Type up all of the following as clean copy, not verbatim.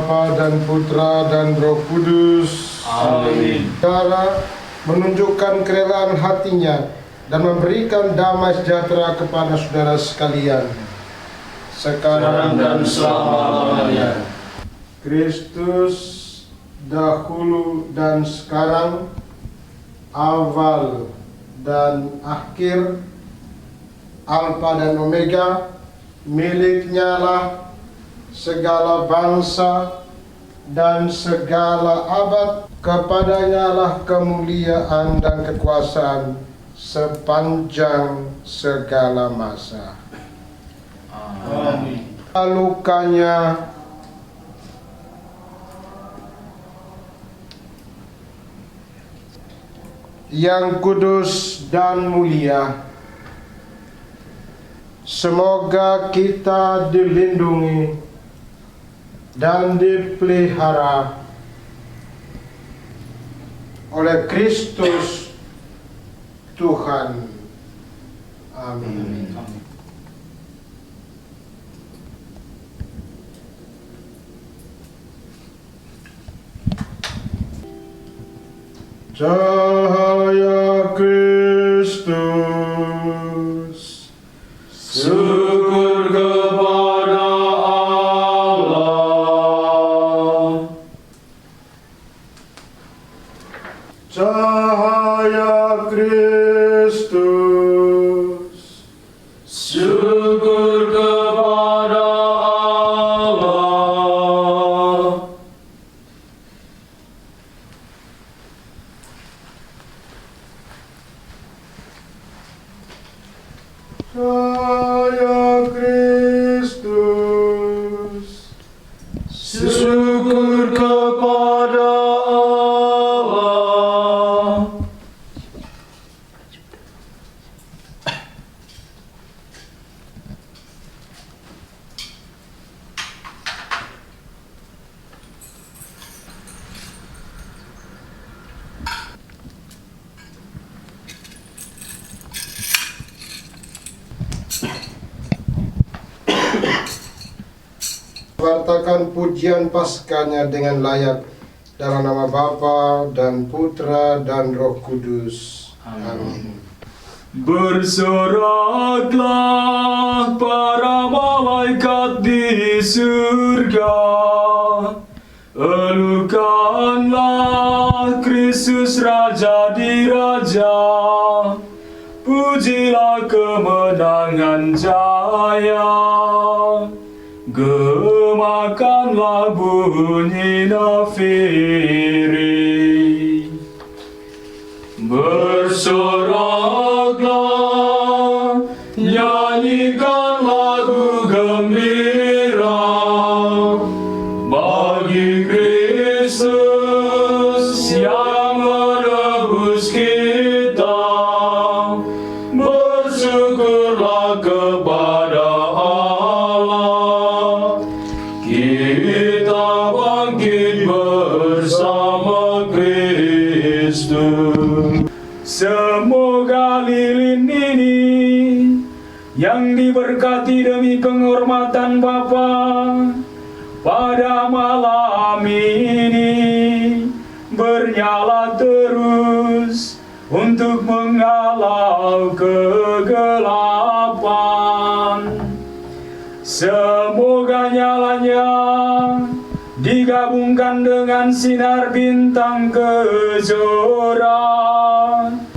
Bapa dan Putra dan Roh Kudus. Amin. Cara menunjukkan kerelaan hatinya dan memberikan damai sejahtera kepada saudara sekalian, sekarang dan selama-lamanya. Kristus dahulu dan sekarang, awal dan akhir, Alfa dan Omega, miliknya lah segala bangsa dan segala abad. Kepadanya lah kemuliaan dan kekuasaan sepanjang segala masa. Amin. Lukanya yang kudus dan mulia, semoga kita dilindungi dan dipelihara oleh Kristus Tuhan. Amin. Cahaya Kristus, Syukur kepada Allah. cahaya Kristus, Syukur kepada Allah. cahaya Kristus, Syukur kepada Allah. Wartakan pujian Paskahnya dengan layak dalam nama Bapa dan Putra dan Roh Kudus. Amin. Bersoraklah para malaikat di surga, elukanlah Kristus Raja di Raja, pujilah kemenangan jaya, gemakanlah bunyi nafiri. Bersoraklah, nyanyikan lagu gembira bagi Kristus yang menebus kita. Bersyukurlah kepada Allah, kita bangkit bersama Kristus. Semoga lilin ini yang diberkati demi penghormatan Bapa pada malam ini bernyala terus untuk menghalau kegelapan. Semoga nyalanya digabungkan dengan sinar bintang kejora.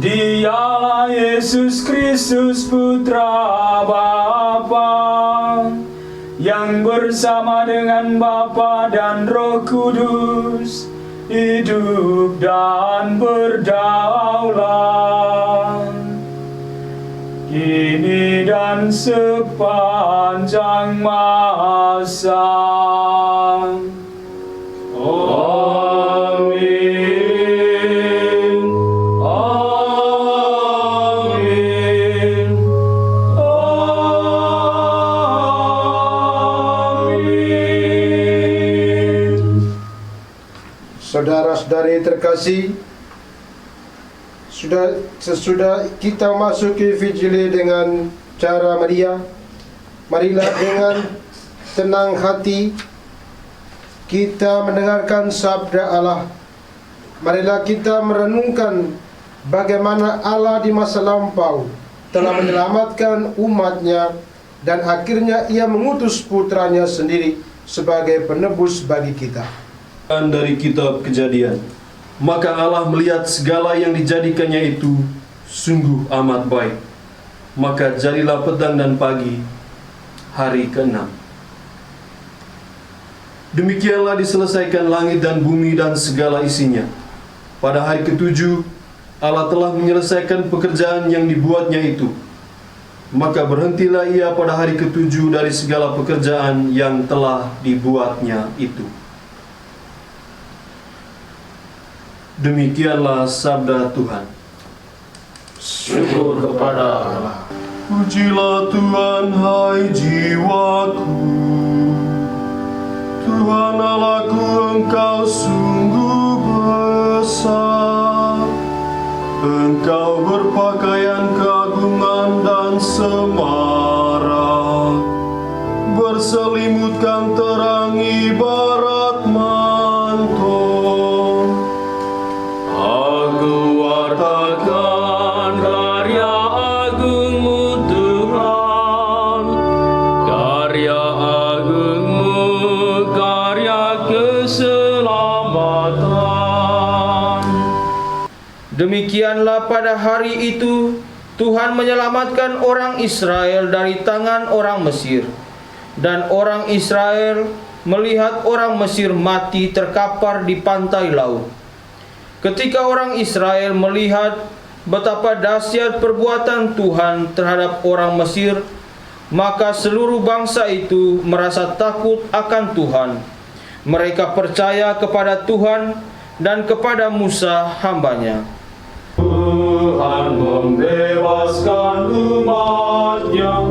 Dialah Yesus Kristus Putra Bapa, yang bersama dengan Bapa dan Roh Kudus hidup dan berdaulat kini dan sepanjang masa. Amin. Amin. Amin. Saudara-saudari terkasih, sesudah kita masuki Vigili dengan cara meriah, marilah dengan tenang hati kita mendengarkan sabda Allah. Marilah kita merenungkan bagaimana Allah di masa lampau telah menyelamatkan umatnya, dan akhirnya ia mengutus putranya sendiri sebagai penebus bagi kita. Dari kitab Kejadian, maka Allah melihat segala yang dijadikannya itu sungguh amat baik. Maka jadilah petang dan pagi, hari ke-6. Demikianlah diselesaikan langit dan bumi dan segala isinya. Pada hari ke-7, Allah telah menyelesaikan pekerjaan yang dibuatnya itu. Maka berhentilah ia pada hari ke-7 dari segala pekerjaan yang telah dibuatnya itu. Demikianlah sabda Tuhan. Syukur kepada Allah. Pujilah Tuhan, hai jiwaku. Tuhan Allahku, Engkau sungguh besar. Engkau berpakaian keagungan dan semarak, berselimutkan terang ibarat mantel. Aku wartakan karya agungmu Tuhan, karya agungmu, karya keselamatan. Demikianlah pada hari itu Tuhan menyelamatkan orang Israel dari tangan orang Mesir. Dan orang Israel melihat orang Mesir mati terkapar di pantai laut. Ketika orang Israel melihat betapa dahsyat perbuatan Tuhan terhadap orang Mesir, maka seluruh bangsa itu merasa takut akan Tuhan. Mereka percaya kepada Tuhan dan kepada Musa hambanya. Tuhan membebaskan umatnya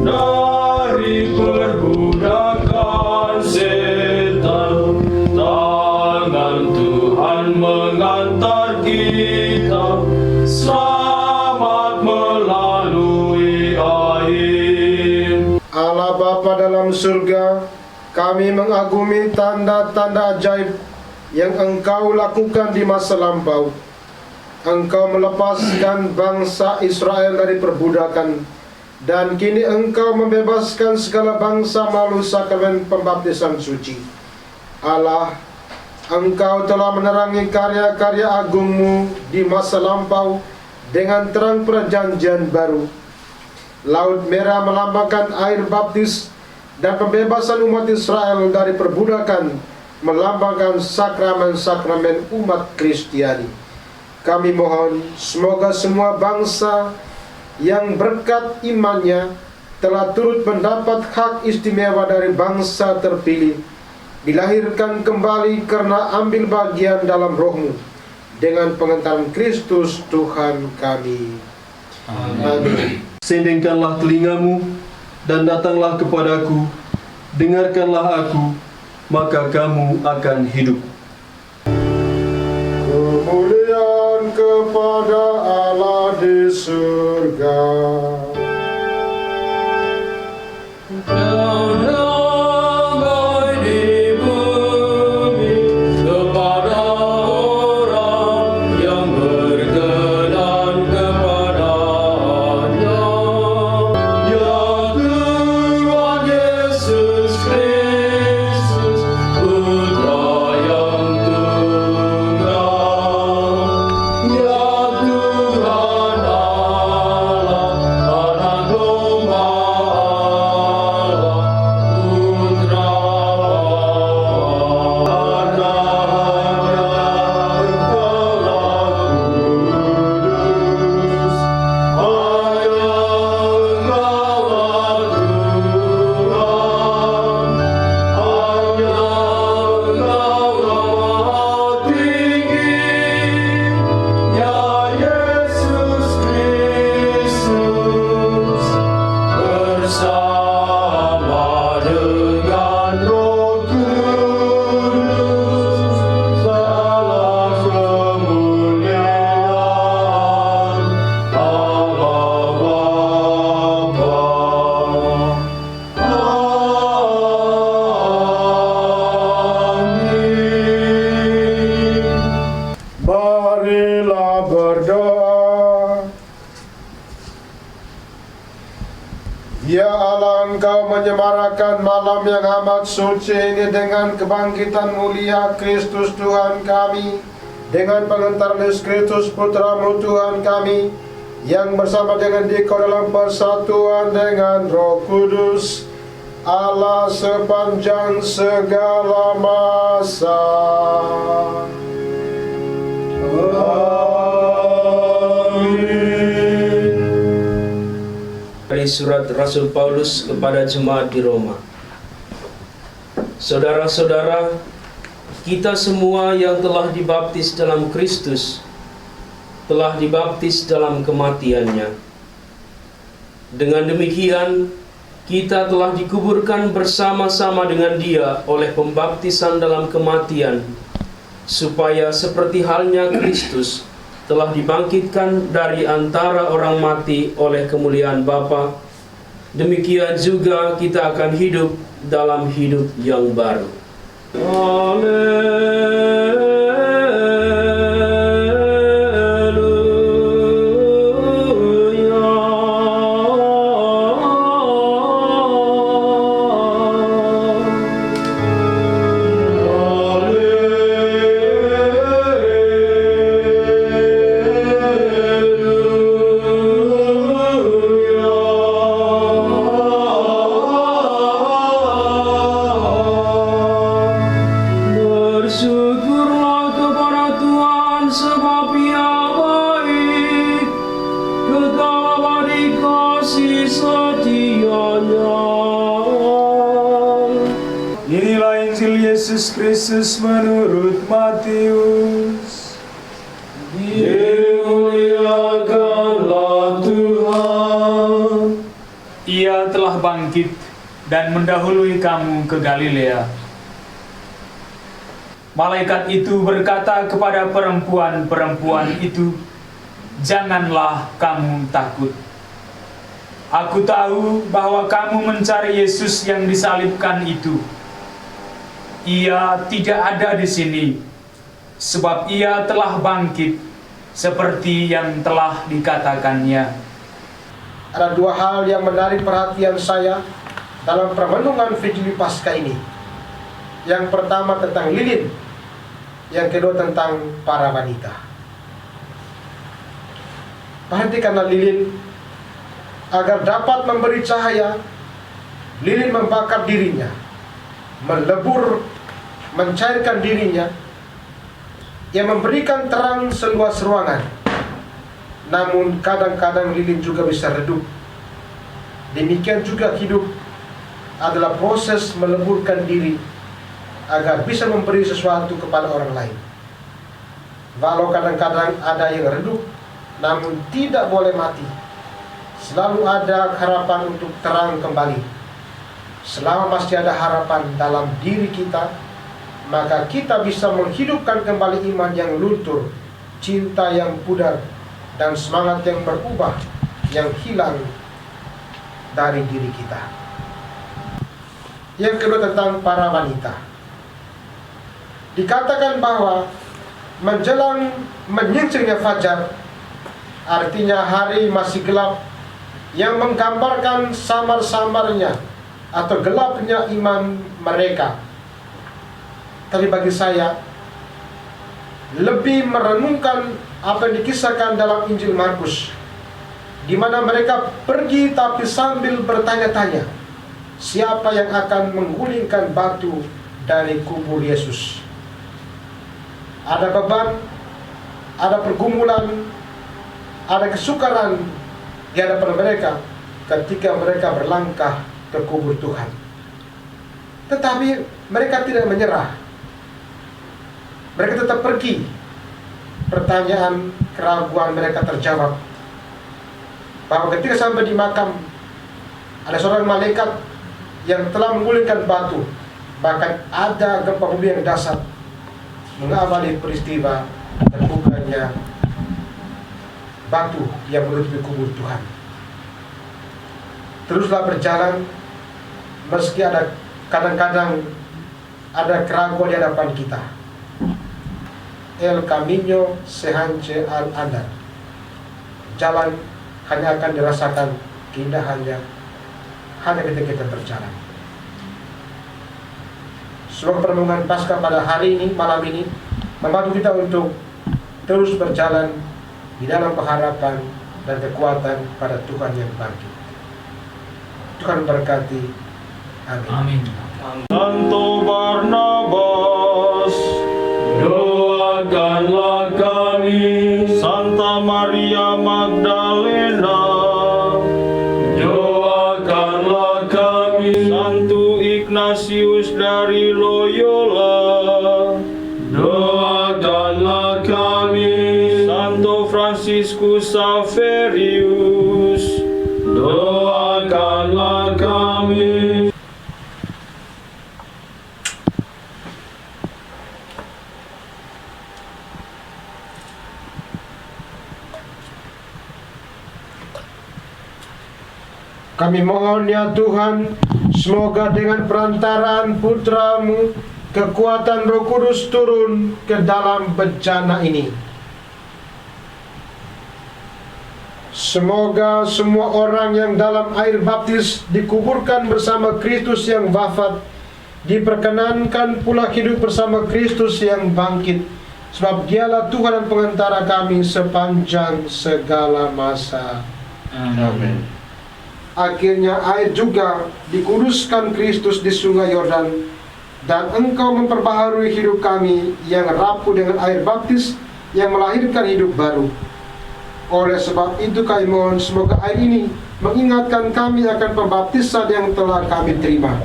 dari perbudakan setan. Tangan Tuhan mengantar kita selamat melalui air. Allah Bapa dalam surga, kami mengagumi tanda-tanda ajaib yang Engkau lakukan di masa lampau. Engkau melepaskan bangsa Israel dari perbudakan, dan kini Engkau membebaskan segala bangsa melalui sakramen pembaptisan suci. Allah, Engkau telah menerangi karya-karya agungmu di masa lampau dengan terang perjanjian baru. Laut Merah melambangkan air baptis, dan pembebasan umat Israel dari perbudakan melambangkan sakramen-sakramen umat Kristiani. Kami mohon semoga semua bangsa yang berkat imannya telah turut mendapat hak istimewa dari bangsa terpilih, dilahirkan kembali karena ambil bagian dalam roh-Mu dengan pengentaran Kristus Tuhan kami. Amin. Sendengkanlah telingamu dan datanglah kepadaku, dengarkanlah aku, maka kamu akan hidup. Kemuliaan kepada Allah di surga. Dan damai di bumi kepada orang yang berkenan kepadanya. Ya Tuhan Yesus Kristus, Putra yang tunggal. Ya Tuhan Allah, Anak Domba Allah, menyemarakan malam yang amat suci ini dengan kebangkitan mulia Kristus Tuhan kami, dengan pengentaran Yesus Kristus Putra-Mu Tuhan kami, yang bersama dengan Dikau dalam persatuan dengan Roh Kudus, Allah sepanjang segala masa. Dari surat Rasul Paulus kepada jemaat di Roma. Saudara-saudara, kita semua yang telah dibaptis dalam Kristus telah dibaptis dalam kematiannya. Dengan demikian, kita telah dikuburkan bersama-sama dengan Dia oleh pembaptisan dalam kematian, supaya seperti halnya Kristus telah dibangkitkan dari antara orang mati oleh kemuliaan Bapa, demikian juga kita akan hidup dalam hidup yang baru. Bersyukurlah kepada Tuhan sebab Ia baik, kekal abadi kasih setianya. Inilah Injil Yesus Kristus menurut Matius. Dimuliakanlah Tuhan. Ia telah bangkit dan mendahului kamu ke Galilea. Malaikat itu berkata kepada perempuan-perempuan itu, "Janganlah kamu takut. Aku tahu bahwa kamu mencari Yesus yang disalibkan itu. Ia tidak ada di sini, sebab Ia telah bangkit seperti yang telah dikatakannya." Ada dua hal yang menarik perhatian saya dalam permenungan Fijli Paskah ini. Yang pertama tentang lilin, yang kedua tentang para wanita. Perhatikanlah lilin, agar dapat memberi cahaya, lilin membakar dirinya, melebur, mencairkan dirinya, yang memberikan terang seluas ruangan. Namun kadang-kadang lilin juga bisa redup. Demikian juga hidup adalah proses meleburkan diri agar bisa memberi sesuatu kepada orang lain. Walau kadang-kadang ada yang redup, namun tidak boleh mati. Selalu ada harapan untuk terang kembali. Selama masih ada harapan dalam diri kita, maka kita bisa menghidupkan kembali iman yang luntur, cinta yang pudar, dan semangat yang berubah yang hilang dari diri kita. Yang kedua tentang para wanita. Dikatakan bahwa menjelang menyingsingnya fajar, artinya hari masih gelap, yang menggambarkan samar-samarnya atau gelapnya iman mereka. Tapi bagi saya, lebih merenungkan apa yang dikisahkan dalam Injil Markus, di mana mereka pergi tapi sambil bertanya-tanya, siapa yang akan menggulingkan batu dari kubur Yesus. Ada beban, ada pergumulan, ada kesukaran di hadapan mereka ketika mereka berlangkah ke kubur Tuhan. Tetapi mereka tidak menyerah. Mereka tetap pergi. Pertanyaan, keraguan mereka terjawab. Bahwa ketika sampai di makam, ada seorang malaikat yang telah menggulingkan batu. Bahkan ada gempa bumi yang dahsyat mengawali peristiwa terbukanya batu yang menutupi kubur Tuhan. Teruslah berjalan, meski ada kadang-kadang ada keraguan di hadapan kita. El camino se hanche al andar. Jalan hanya akan dirasakan keindahannya hanya ketika kita berjalan. Semoga perenungan Paskah pada hari ini, malam ini, membantu kita untuk terus berjalan di dalam pengharapan dan kekuatan pada Tuhan yang bangkit. Tuhan berkati. Amin. Santo Barnabas, doakanlah kami. Santa Maria Magdalena, doakanlah kami. Santo Ignatius dari Loyola, doakanlah kami. Santo Franciscus Saverius, doakanlah kami. Kami mohon ya Tuhan, semoga dengan perantaraan putra-Mu, kekuatan Roh Kudus turun ke dalam bencana ini. Semoga semua orang yang dalam air baptis dikuburkan bersama Kristus yang wafat, diperkenankan pula hidup bersama Kristus yang bangkit, sebab Dialah Tuhan dan pengantara kami sepanjang segala masa. Amin. Akhirnya air juga dikuduskan Kristus di sungai Yordan, dan Engkau memperbaharui hidup kami yang rapuh dengan air baptis yang melahirkan hidup baru. Oleh sebab itu kami mohon, semoga air ini mengingatkan kami akan pembaptisan yang telah kami terima.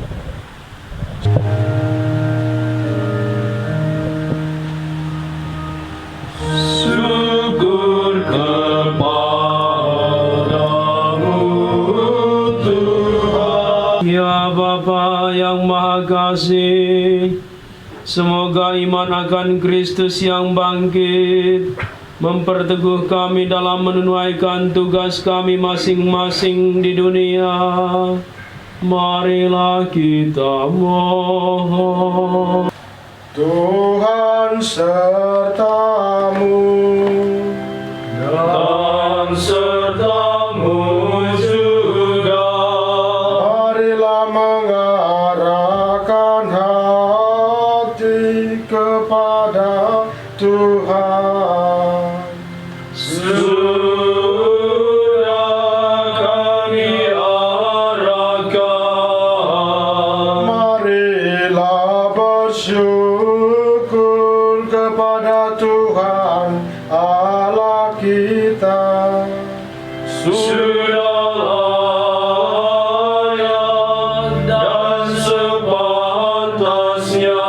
Syukur kepadamu Tuhan. Ya Bapa yang Maha Kasih, semoga iman akan Kristus yang bangkit memperteguh kami dalam menunaikan tugas kami masing-masing di dunia. Marilah kita mohon. Tuhan sertamu, Dan sertamu juga. marilah mengarahkan hati kepada Tuhan. Sudah kami arahkan. Marilah bersyukur kepada Tuhan Allah kita. Sudah layak dan sepantasnya.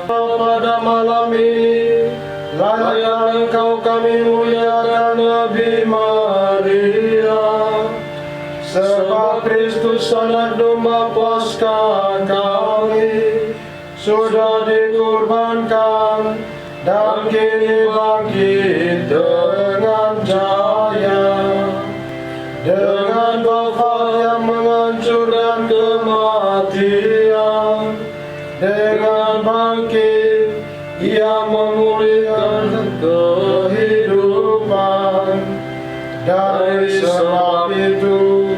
Pada malam ini, layak Engkau kami muliakan Nabi Maria, sebab Kristus anak domba Paskah kami sudah dikurbankan dan kini bangkit dengan jaya, dengan wafat yang menghancurkan kematian, dengan bangkit Ia memulihkan kehidupan. Dari sebab itu,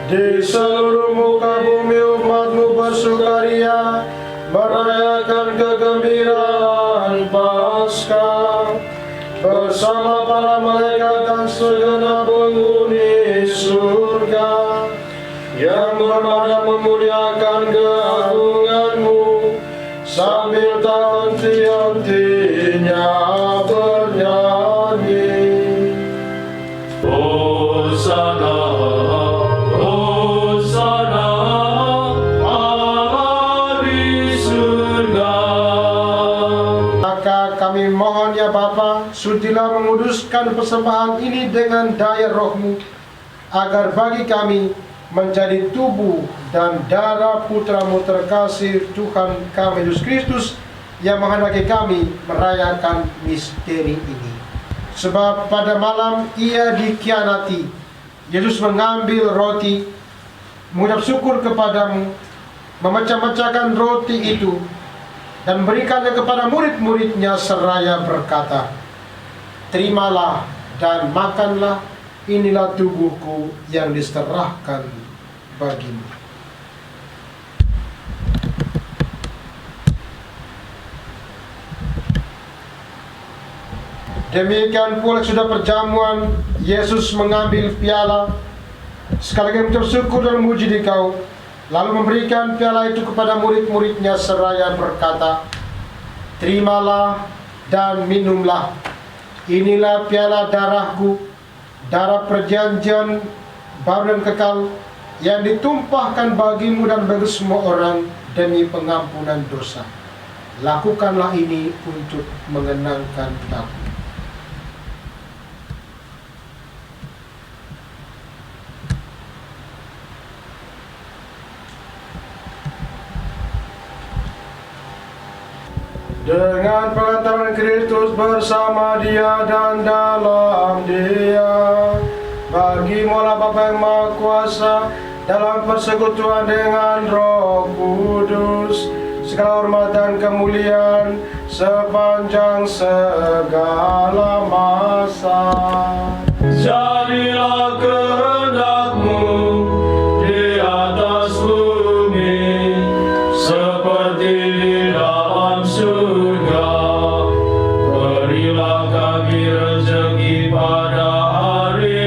di seluruh muka bumi umat-Mu bersukaria, merayakan kegembiraan Paskah bersama para malaikat dan segenap penghuni surga yang berpada memuliakan keagungan-Mu sambil tak henti-hentinya bernyanyi. Hosana, Hosana, Allah di surga. Maka kami mohon ya Bapa, sudilah menguduskan persembahan ini dengan daya Roh-Mu, agar bagi kami menjadi tubuh dan darah Putra-Mu terkasih Tuhan kami Yesus Kristus, yang menghendaki kami merayakan misteri ini. Sebab pada malam Ia dikhianati, Yesus mengambil roti, mengucap syukur kepadamu, memecah-mecahkan roti itu, dan berikannya kepada murid-muridnya seraya berkata, "Terimalah dan makanlah, inilah tubuhku yang diserahkan bagimu. Demikian pula sudah perjamuan, Yesus mengambil piala, sekali lagi mengucap syukur dan memuji Dikau, lalu memberikan piala itu kepada murid-muridnya seraya berkata, "Terimalah dan minumlah, inilah piala darahku, darah perjanjian baru dan kekal, yang ditumpahkan bagimu dan bagi semua orang demi pengampunan dosa. Lakukanlah ini untuk mengenangkan aku." Dengan pengantaran Kristus bersama Dia dan dalam Dia, bagi Allah Bapa yang Maha Kuasa, dalam persekutuan dengan Roh Kudus, segala hormat dan kemuliaan sepanjang segala masa. Jadilah kehendak-Mu di atas bumi seperti di dalam surga. Berilah kami rezeki pada hari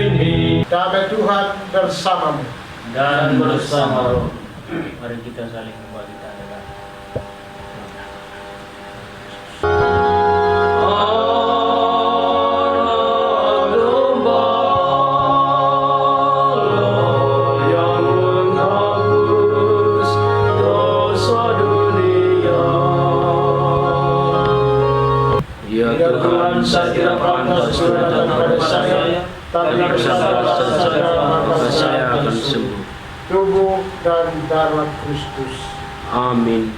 ini. Damai Tuhan bersamamu. Dan bersama roh. Mari kita saling membagi tanda kasih. Ya Tuhan, saya tidak pantas datang kepada saya, tapi bersabarlah saja, maka saya akan sembuh. Tubuh dan darah Kristus. Amin.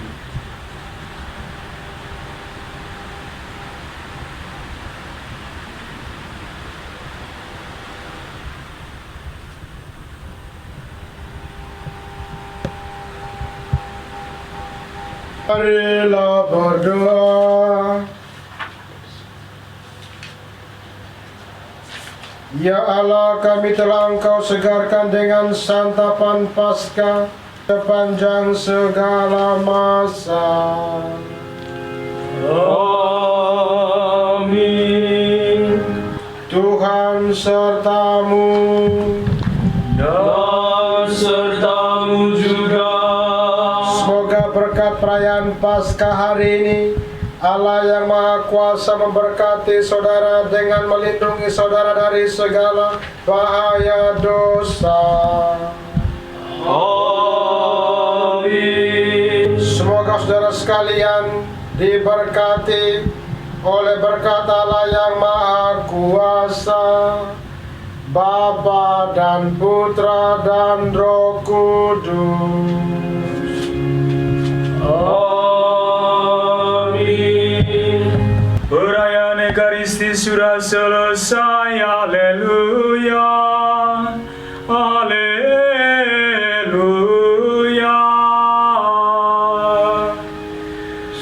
Marilah berdoa. Ya Allah, kami telah Engkau segarkan dengan santapan Paskah sepanjang segala masa. Amin. Tuhan sertamu. Dan sertamu juga. Semoga berkat perayaan Paskah hari ini, Allah yang Maha Kuasa memberkati saudara dengan melindungi saudara dari segala bahaya dosa. Amin. Semoga saudara sekalian diberkati oleh berkat Allah yang Maha Kuasa, Bapa dan Putra dan Roh Kudus. Amin. Perayaan Ekaristi sudah selesai. Haleluya. Haleluya.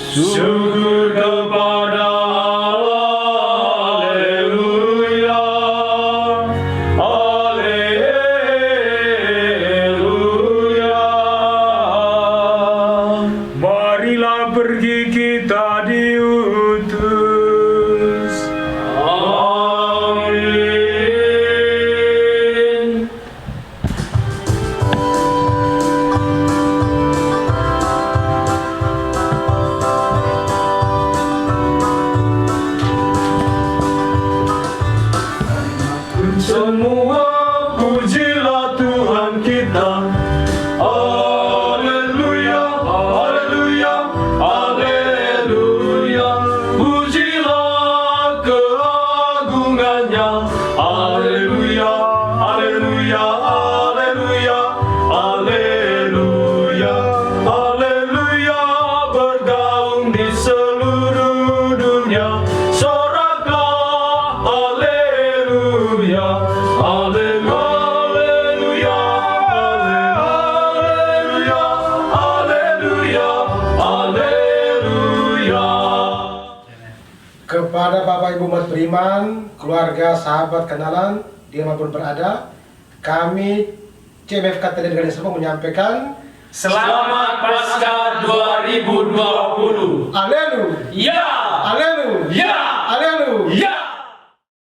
Syukur kepada Allah. Haleluya. Haleluya. Marilah pergi kita diutus. Amin. Semua pujilah Tuhan kita. Haleluya, haleluya, haleluya. Pujilah keagungannya. Haleluya, haleluya, haleluya, haleluya, haleluya. Bergaung di seluruh dunia. Soraklah, haleluya, haleluya, haleluya, haleluya, haleluya. Kepada Bapak Ibu umat beriman, keluarga, sahabat, kenalan, dimanapun berada, kami CMF Katolik Negara Serpong menyampaikan Selamat Paskah 2020. Haleluya. Ya.